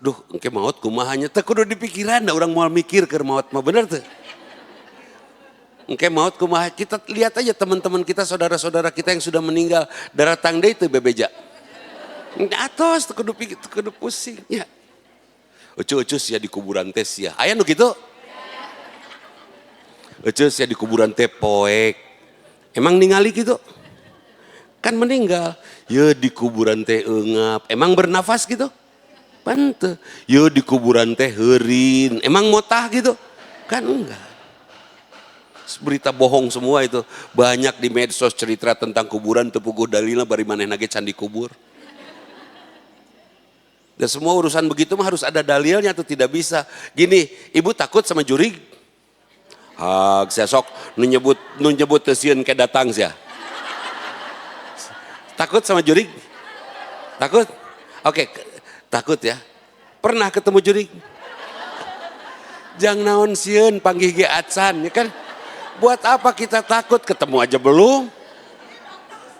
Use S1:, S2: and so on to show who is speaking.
S1: Duh, engke maut kumahanya teh kudu dipikiran da urang moal mikir keur maut mah bener teu. Engke maut kumaha kita lihat aja teman-teman kita, saudara-saudara kita yang sudah meninggal, daratang deui teu bebeja. Atos teu kudu pikir, teu kudu pusing nya. Euceu-euceu sia di kuburan teh sia. Aya nu kitu? Euceu sia di kuburan teh poek. Emang ningali gitu? Kan meninggal. Ye di kuburan teh eungap. Emang bernafas gitu? Pante. Ye di kuburan teh heurin. Emang motah gitu? Kan enggak. Berita bohong semua itu. Banyak di medsos cerita tentang kuburan tepuguh dalilna bari manehna ge can dikubur. Dan semua urusan begitu mah harus ada dalilnya atau tidak bisa. Gini, ibu takut sama jurig? Hag sia sok nu nyebut teu sieun ke datang sia. Takut sama jurig? Takut? Oke, takut ya. Pernah ketemu jurig? Jang naon sieun panggih ge acan ya kan? Buat apa kita takut, ketemu aja belum?